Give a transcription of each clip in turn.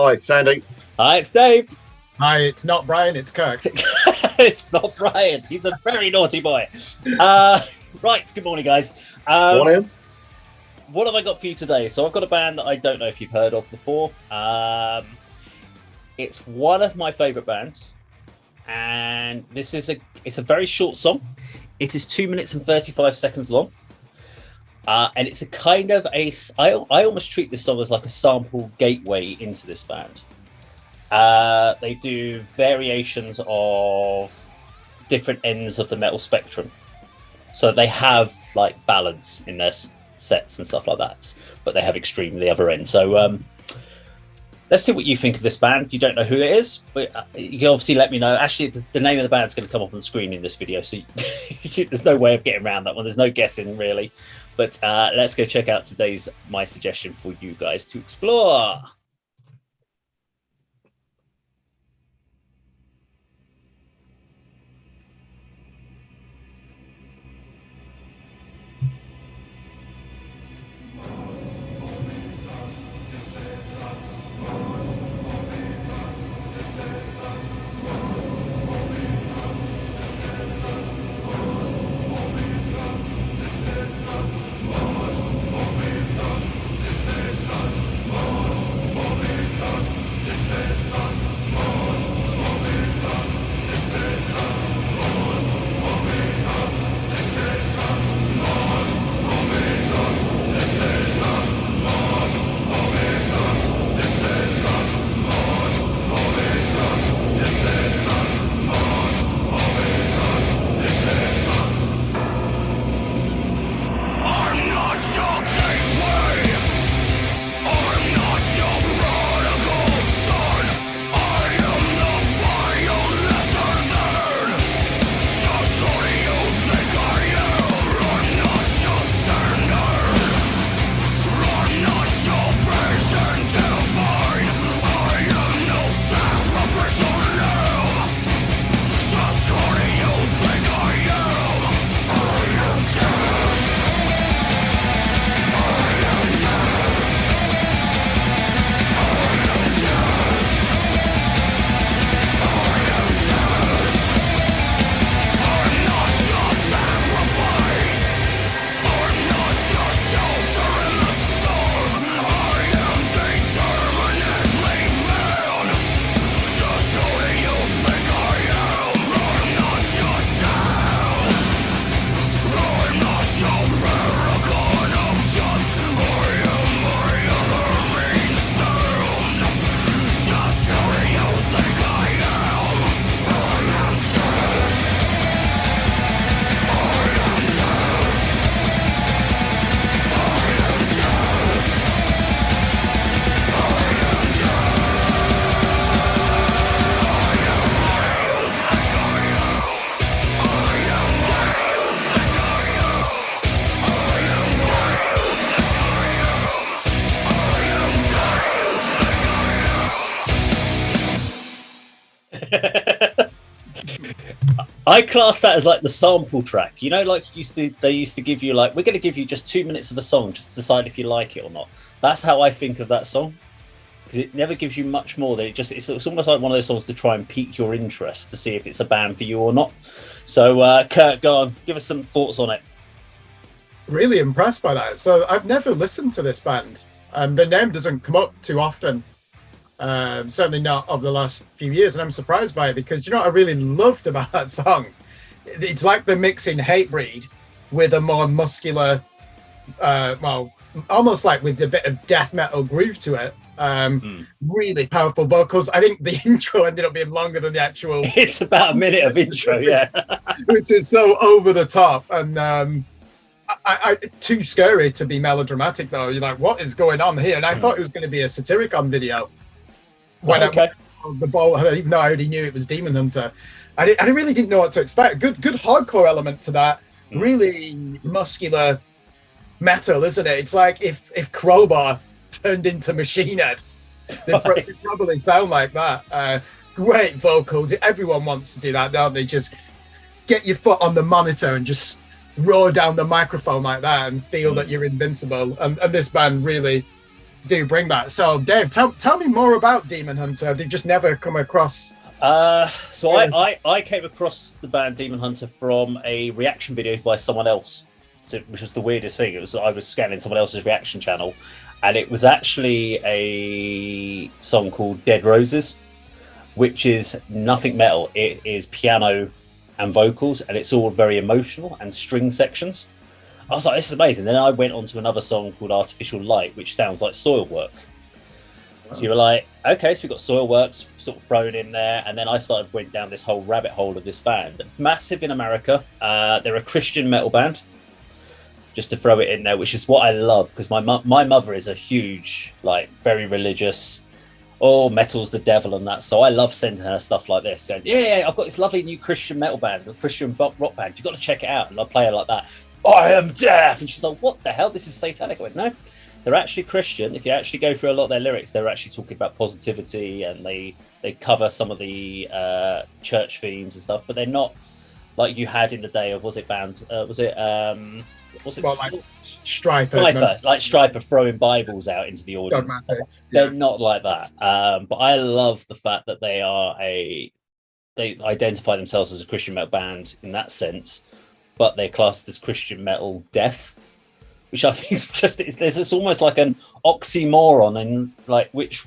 Hi, Sandy. Hi, it's Dave. Hi, it's not Brian, it's Kirk. It's not Brian. He's a very naughty boy. Right, good morning, guys. Morning. What have I got for you today? So I've got a band that I don't know if you've heard of before. It's one of my favourite bands, and it's a very short song. It is 2 minutes and 35 seconds long. And it's a kind of I almost treat this song as like a sample gateway into this band. They do variations of different ends of the metal spectrum. So they have like ballads in their sets and stuff like that, but they have extreme the other end. So let's see what you think of this band. You don't know who it is, but you can obviously let me know. Actually, the name of the band is going to come up on the screen in this video, so there's no way of getting around that one. There's no guessing really. But let's go check out today's My Suggestion for you guys to explore. I class that as like the sample track. You know, like they used to give you like, we're going to give you just 2 minutes of a song, just to decide if you like it or not. That's how I think of that song, because it never gives you much more. It's almost like one of those songs to try and pique your interest to see if it's a band for you or not. So, Kirk, go on, give us some thoughts on it. Really impressed by that. So I've never listened to this band. The name doesn't come up too often. Certainly not over the last few years, and I'm surprised by it because you know what I really loved about that song? It's like they're mixing Hatebreed with a more muscular, well, almost like with a bit of death metal groove to it. Really powerful vocals. I think the intro ended up being longer than the actual. It's about a minute of intro, yeah, which is so over the top and I too scary to be melodramatic though. You're like, what is going on here? And I thought it was going to be a Satyricon video. When the ball, even though I already knew it was Demon Hunter, I really didn't know what to expect. Good hardcore element to that. Really muscular metal, isn't it? It's like if Crowbar turned into Machine Head, they'd probably sound like that. Great vocals. Everyone wants to do that, don't they? Just get your foot on the monitor and just roar down the microphone like that and feel that you're invincible. And this band really do bring that. So, Dave, tell me more about Demon Hunter. They've just never come across. So I came across the band Demon Hunter from a reaction video by someone else, which was the weirdest thing. It was I was scanning someone else's reaction channel, and it was actually a song called Dead Roses, which is nothing metal. It is piano and vocals, and it's all very emotional and string sections. I was like, this is amazing. Then I went on to another song called Artificial Light, which sounds like Soilwork. So you were like, okay, so we've got Soilworks sort of thrown in there. And then I went down this whole rabbit hole of this band. Massive in America. They're a Christian metal band, just to throw it in there, which is what I love, because my mother is a huge, like, very religious, metal's the devil and that. So I love sending her stuff like this, going, yeah, I've got this lovely new Christian metal band, a Christian rock band. You've got to check it out. And I play her like that. I am deaf. And she's like, what the hell? This is satanic. I went, no, they're actually Christian. If you actually go through a lot of their lyrics, they're actually talking about positivity, and they cover some of the church themes and stuff, but they're not like you had in the day of, like Striper throwing Bibles out into the audience. They're not like that. But I love the fact that they identify themselves as a Christian metal band in that sense, but they're classed as Christian metal death, which I think is just, there's almost like an oxymoron, and like, which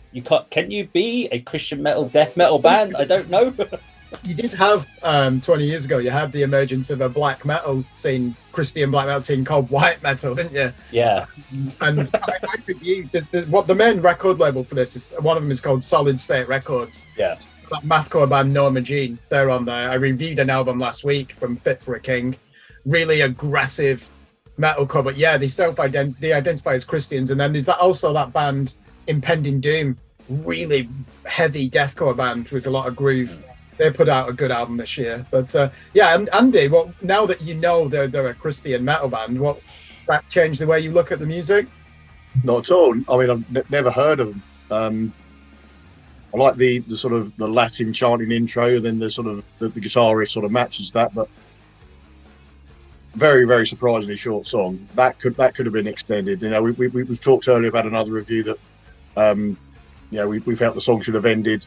can you be a Christian metal death metal band? I don't know. You did have 20 years ago, you had the emergence of a black metal scene, Christian black metal scene called white metal, didn't you? Yeah. And I reviewed what the main record label for this is. One of them is called Solid State Records. Yeah. That mathcore band Norma Jean, they're on there. I reviewed an album last week from Fit for a King. Really aggressive metalcore, but yeah, they identify as Christians. And then there's also that band Impending Doom, really heavy deathcore band with a lot of groove. They put out a good album this year. But yeah, and Andy, now that you know they're a Christian metal band, that changed the way you look at the music? Not at all. I mean, I've never heard of them. I like the sort of the Latin chanting intro, and then the sort of the guitar riff sort of matches that, but very, very surprisingly short song. That could have been extended. You know, we've talked earlier about another review that we felt the song should have ended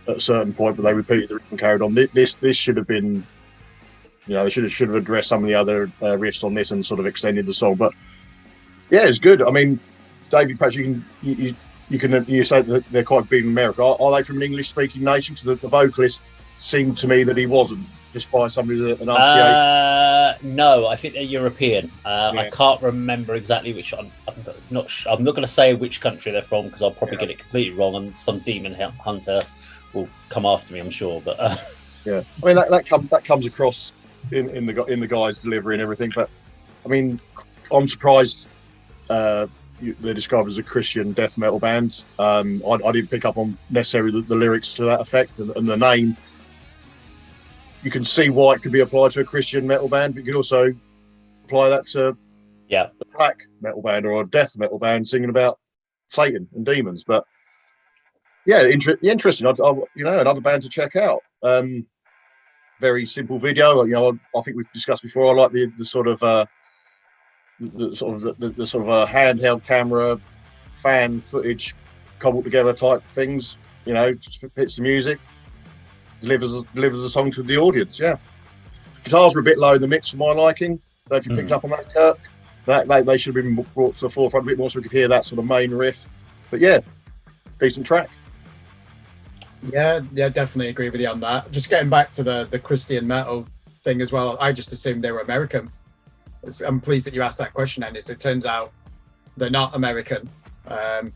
at a certain point, but they repeated it and carried on. This should have been, they should have addressed some of the other riffs on this and sort of extended the song. But yeah, it's good. I mean, David, perhaps you say that they're quite big in America. Are they from an English-speaking nation? Because the vocalist seemed to me that he wasn't, just by somebody with an RTA. No, I think they're European. I can't remember exactly which. I'm not going to say which country they're from, because I'll probably get it completely wrong, and some demon hunter will come after me, I'm sure. But yeah, I mean that comes across in the guy's delivery and everything. But I mean, I'm surprised they're described as a Christian death metal band. I didn't pick up on necessarily the lyrics to that effect, and the name. You can see why it could be applied to a Christian metal band, but you can also apply that to a black metal band or a death metal band singing about Satan and demons. But yeah, interesting. Another band to check out. Very simple video. I think we've discussed before. I like the sort of handheld camera, fan footage, cobbled together type things. Just fits the music. Delivers a song to the audience. Yeah, guitars were a bit low in the mix for my liking. I don't know if you picked up on that, Kirk. They should have been brought to the forefront a bit more so we could hear that sort of main riff. But yeah, decent track. Yeah, definitely agree with you on that. Just getting back to the Christian metal thing as well, I just assumed they were American. I'm pleased that you asked that question, and it turns out they're not American. There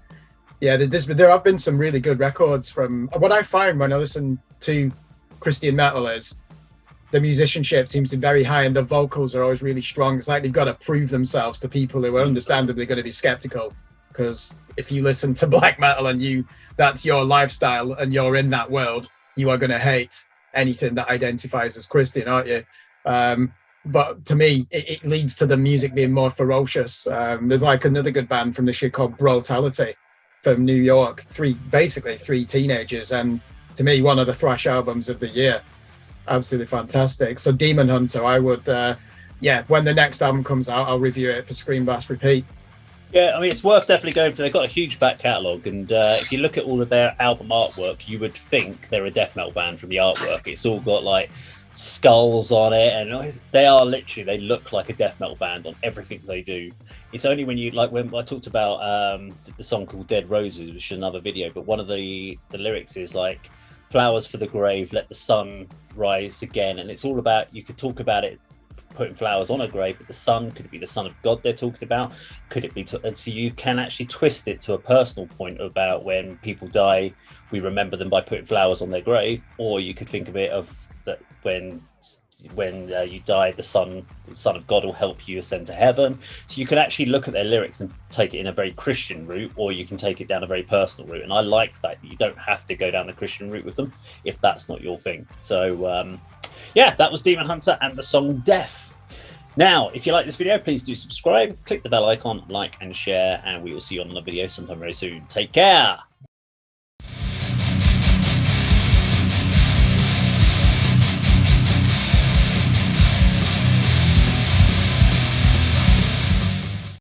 have been some really good records from what I find when I listen to Christian metal is the musicianship seems to be very high and the vocals are always really strong. It's like they've got to prove themselves to people who are understandably going to be skeptical, because if you listen to black metal and that's your lifestyle and you're in that world, you are going to hate anything that identifies as Christian, aren't you? But to me, it leads to the music being more ferocious. There's like another good band from this year called Brutality from New York, three teenagers, and to me, one of the thrash albums of the year. Absolutely fantastic. So Demon Hunter, I would, when the next album comes out, I'll review it for Screen Blast Repeat. Yeah, I mean, it's worth definitely going to. They've got a huge back catalogue, and if you look at all of their album artwork, you would think they're a death metal band from the artwork. It's all got like skulls on it, and they are literally, they look like a death metal band on everything they do. It's only when you, like when I talked about the song called Dead Roses, which is another video, but one of the lyrics is like, flowers for the grave, let the sun rise again. And it's all about, you could talk about it putting flowers on a grave, but the sun, could it be the son of God they're talking about? Could it be and so you can actually twist it to a personal point about when people die, we remember them by putting flowers on their grave. Or you could think of it of that when you die, the son of God will help you ascend to heaven. So you can actually look at their lyrics and take it in a very Christian route, or you can take it down a very personal route. And I like that you don't have to go down the Christian route with them if that's not your thing. So yeah, that was Demon Hunter and the song Death. Now, if you like this video, please do subscribe, click the bell icon, like and share, and we will see you on another video sometime very soon. Take care.